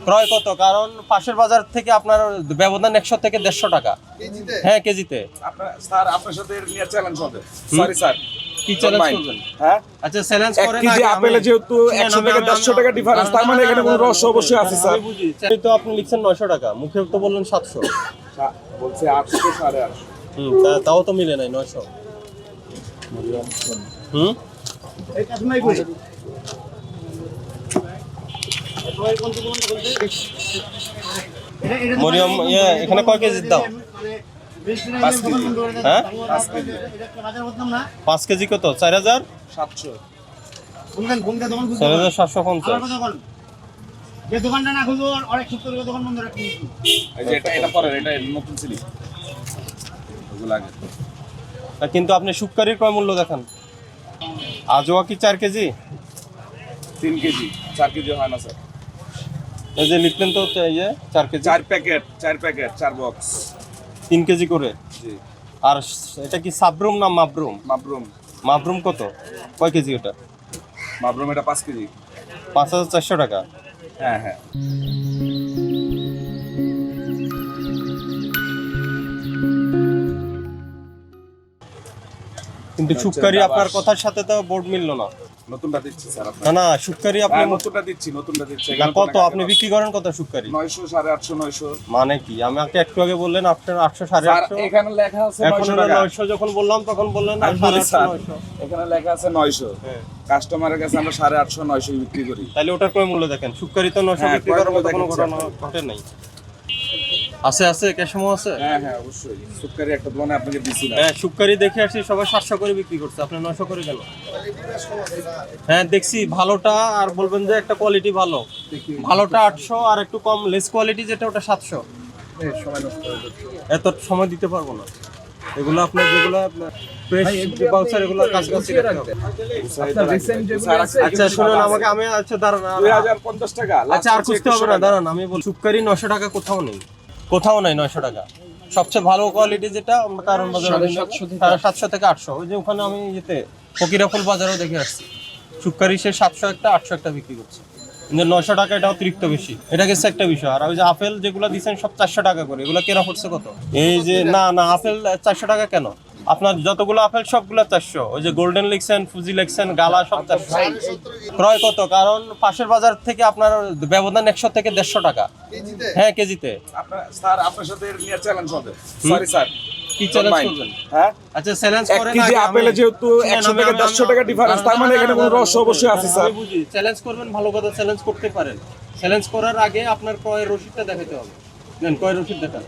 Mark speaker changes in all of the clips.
Speaker 1: ক্রয় কত? কারণ পাশের বাজার থেকে আপনার ব্যবধান 100 থেকে 150 টাকা। হ্যাঁ, কেজিতে।
Speaker 2: স্যার আপনার সাথে নিয়ে চ্যালেঞ্জ হবে। সরি স্যার,
Speaker 1: কি চ্যালেঞ্জ করবেন?
Speaker 2: হ্যাঁ
Speaker 1: আচ্ছা, চ্যালেঞ্জ
Speaker 2: এক
Speaker 1: করেন।
Speaker 2: কেজি আপেলে যেহেতু 100 থেকে 150 টাকা ডিফারেন্স, তার মানে এখানে কোনো রহস্য অবশ্যই আছে স্যার।
Speaker 1: আমি বুঝি, তো আপনি লিখছেন 900 টাকা, মুখে তো বললেন 700।
Speaker 2: বলছে 800 থেকে 850।
Speaker 1: তাও তো মিলে নাই 900। মরিয়ম, এখানে কয় কেজির দাম?
Speaker 2: 5 কেজি।
Speaker 1: হ্যাঁ,
Speaker 2: 5 কেজি।
Speaker 1: 5 কেজি কত? 4750।
Speaker 2: 4750।
Speaker 3: যে দোকানটা না খুলবো অনেক সত্তর দোকান বন্ধ রাখি।
Speaker 2: এই যে এটা পরে, এটা নতুন সিলি ওগুলো আগে।
Speaker 1: কিন্তু আপনি শুক্কারির কয় মূল্য দেখেন। আজওয়া কি 4 কেজি?
Speaker 2: 3 কেজি 4 কেজি হয় না স্যার।
Speaker 1: এই যে লিখলেন তো, এই যে 4 কেজি,
Speaker 2: 4 প্যাকেট 4 বক্স
Speaker 1: 3 কেজি করে।
Speaker 2: জি।
Speaker 1: আর এটা কি সাবরুম না মাবরুম?
Speaker 2: মাবরুম।
Speaker 1: মাবরুম কত? কয় কেজি ওটা?
Speaker 2: মাবরুম এটা 5 কেজি।
Speaker 1: 5400 টাকা।
Speaker 2: হ্যাঁ হ্যাঁ।
Speaker 1: কিন্তু শুক্কারি আপনার কথার সাথে তো বোর্ড মিললো না।
Speaker 2: নতুনটা দিচ্ছি স্যার আপনার।
Speaker 1: না না, শুক্কারি আপনি
Speaker 2: নতুনটা দিচ্ছি।
Speaker 1: না, কত আপনি বিক্রি করেন কত শুক্কারি?
Speaker 2: 900 850 900।
Speaker 1: মানে কি, আমাকে একটু আগে বললেন আপনার 800 850।
Speaker 2: এখানে লেখা আছে
Speaker 1: এখন
Speaker 2: 900 টাকা।
Speaker 1: 900 যখন বললাম তখন বললেন
Speaker 2: আমি বলি
Speaker 1: 850
Speaker 2: স্যার,
Speaker 1: 900।
Speaker 2: এখানে লেখা আছে 900। কাস্টমারের কাছে আমরা 850 900 বিক্রি করি।
Speaker 1: তাহলে ওটার কয় মূল্য দেখেন? শুক্কারি তো 900
Speaker 2: হ্যাঁ,
Speaker 1: বিক্রি করার মতো কোনো
Speaker 2: দেখেন
Speaker 1: ঘটনা ঘটে নাই। আছে ক্যাশমো আছে।
Speaker 2: হ্যাঁ হ্যাঁ অবশ্যই। শুক্কারি একটা দোকানে আপনাকে দিছি না।
Speaker 1: হ্যাঁ, শুক্কারি দেখে আসছি সবাই 700 করে বিক্রি করছে, আপনি 900 করে কেন? হ্যাঁ দেখছি ভালোটা, আর বলবেন যে একটা কোয়ালিটি ভালো, ভালোটা 800 আর একটু কম লেস কোয়ালিটি যেটা ওটা 700। এত সময় দিতে পারবো না। এগুলো আপনার যেগুলো ফ্রেশ বাউচার, এগুলো কাছাকাছি রাখতে হবে। আচ্ছা শুনুন আমাকে, আমি আচ্ছা দাঁড়ান,
Speaker 2: 2050 টাকা।
Speaker 1: আচ্ছা আর খুঁজতে হবে না, দাঁড়ান আমি বল। শুক্কারি 900 টাকা কোথাও নেই, কোথাও নাই 900 টাকা। সবচেয়ে ভালো কোয়ালিটি যেটা আমরা কারণ বাজারে 750 থেকে 800। ওই যে ওখানে আমি যেতে ফকিরাফুল বাজারেও দেখে আসছি, শুক্কারি সে 700 একটা 800 একটা বিক্রি করছে। কিন্তু 900 টাকা এটা অতিরিক্ত বেশি, এটা গেছে একটা বিষয়। আর ওই যে আপেল যেগুলো দিচ্ছেন সব 400 টাকা করে, এগুলো কেনা পড়ছে কত? এই যে না না, আপেল 400 টাকা কেন? আপনার যতগুলো আপেল সবগুলো 400। ওই যে গোল্ডেন লিখছেন, ফুজি লিখছেন, গালা সব 400। ক্রয় কত? কারণ পাশের বাজার থেকে আপনার ব্যবধান 100 থেকে 150 টাকা। হ্যাঁ, কেজিতে।
Speaker 2: স্যার আপনার সাথে নিয়ে চ্যালেঞ্জ হবে। সরি স্যার,
Speaker 1: কি চ্যালেঞ্জ করবেন?
Speaker 2: হ্যাঁ
Speaker 1: আচ্ছা, চ্যালেঞ্জ
Speaker 2: এক
Speaker 1: করেন।
Speaker 2: কেজি আপেলে যেহেতু 100 থেকে 150 টাকা ডিফারেন্স, তার মানে এখানে কোনো রহস্য অবশ্যই আছে স্যার।
Speaker 1: আমি বুঝি, চ্যালেঞ্জ করবেন, ভালো কথা, চ্যালেঞ্জ করতে পারেন। চ্যালেঞ্জ করার আগে আপনার ক্রয়ের রসিদটা দেখাতে হবে। নেন ক্রয়ের রসিদ দেখান,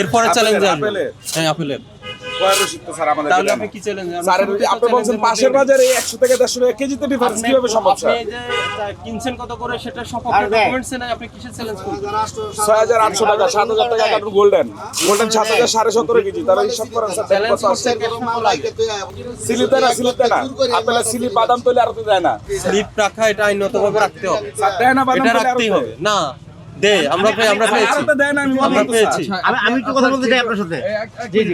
Speaker 1: এরপরে চ্যালেঞ্জ আসবে। হ্যাঁ, আপেলের
Speaker 2: কয় রসিদ তো স্যার আমাদের।
Speaker 1: তাহলে আপনি কি চ্যালেঞ্জ?
Speaker 2: স্যার আপনি বলছেন পাশের বাজারে 100 থেকে 150 টাকা কেজিতে ডিফারেন্স কিভাবে সম্ভব
Speaker 1: আপনি
Speaker 2: স্যার?
Speaker 1: এই যে কিনছেন কত করে সেটা সপক্ষে ডকুমেন্টস নাই, আপনি কিসের চ্যালেঞ্জ করবেন?
Speaker 2: 6800 টাকা 7000 টাকা কার্টুন গোল্ডেন 7000 17.5 কেজি, তাহলে হিসাব করেন স্যার।
Speaker 1: চ্যালেঞ্জ করতে ক্যাশমো লাগে।
Speaker 2: সিলিতে না আপেলে সিলি বাদাম তৈলে আর তো দেয় না।
Speaker 1: স্লিপ রাখা এটা আইনগতভাবে রাখতে হবে,
Speaker 2: স্যার দেয় না বাদাম
Speaker 1: এটা
Speaker 2: তৈলে আর
Speaker 1: রাখতেই
Speaker 2: তো
Speaker 1: হবে। না দে, আমরা পেয়েছি,
Speaker 2: আর তো দেয় না।
Speaker 1: আমরা পেয়েছি।
Speaker 3: আমি একটু কথা বলতে চাই আপনার সাথে।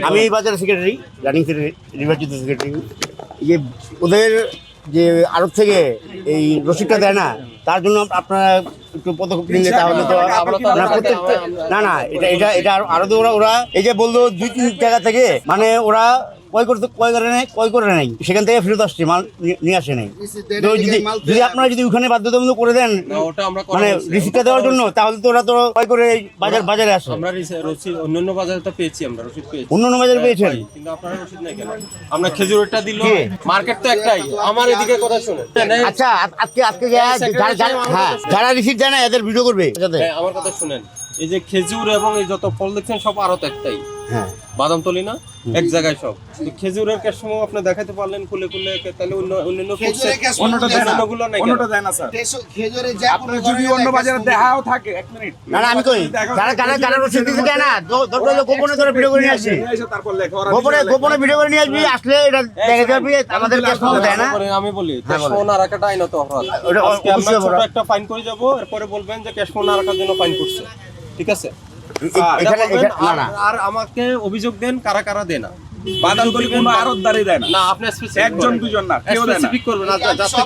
Speaker 3: আমি এই বাজারের সেক্রেটারি, রানিং সেক্রেটারি, নির্বাচিত সেক্রেটারি। যে ওদের যে আড়ত থেকে এই রসিদটা দেয় না, তার জন্য আপনারা একটু পদক্ষেপ নিলে তাহলে তো না না, এটা আরো তো ওরা এই যে বললো 2-3 জায়গা থেকে, মানে ওরা ক্রয় করে নাই, সেখান থেকে ফেরত আসছে, মাল নিয়ে আসে নাই। যদি আপনারা যদি ওখানে বাধ্যতামূলক করে দেন মানে রিসিপ্টটা দেওয়ার জন্য, তাহলে তো ওরা তো ক্রয় করে বাজারে আসে।
Speaker 1: আমরা রসিদ অন্যান্য বাজারে তো পেয়েছি, আমরা রসিদ পেয়েছি।
Speaker 3: অন্যান্য বাজারে পেয়েছেন,
Speaker 1: কিন্তু আপনারা রসিদ নাই কেন? আমরা খেজুরটা দিল, মার্কেট তো একটাই। আমার এদিকে কথা শুনুন।
Speaker 3: আচ্ছা আজকে যারা রিসিপ্ট দেয় না এদের ভিডিও করবে।
Speaker 1: হ্যাঁ, আমার কথা শুনেন। এই যে খেজুর এবং এই যত ফল দেখছেন সব আরো তো একটাই।
Speaker 3: হ্যাঁ,
Speaker 1: বাদাম তলি না এক জায়গায় সব। খেজুরের ক্যাশমো আপনি দেখাতে পারলেন খুলে, তাহলে অন্যান্য অন্যগুলো নাই।
Speaker 2: অন্যটা দেয় না স্যার। আপনার যদি অন্য বাজারে দেখাও থাকে 1 মিনিট।
Speaker 3: না আমি কই যারা রসিদ দিতে দেয় না, গোপনে ধরে ভিডিও করে নিয়ে আসি,
Speaker 2: তারপর লেখা
Speaker 3: গোপনে ভিডিও করে নিয়ে আসবি, আসলে এটা দেখা যাবে আমাদের ক্যাশমো দেয় না।
Speaker 1: আমি বলি ক্যাশমো না রাখাটা আইনত অপরাধ। আজকে আমরা ছোট একটা ফাইন করে যাব, এরপরে বলবেন যে ক্যাশমো না রাখার জন্য ফাইন করছে, ঠিক আছে? আর আমাকে অভিযোগ দেন কারা কারা দেয় না।
Speaker 2: বাদাম তলি কোনো আড়তদারই দেয় না।
Speaker 1: না, আপনি
Speaker 2: একজন দুজন না, কেউ দেয় না।
Speaker 1: স্পেসিফিক করবেন না, যাতে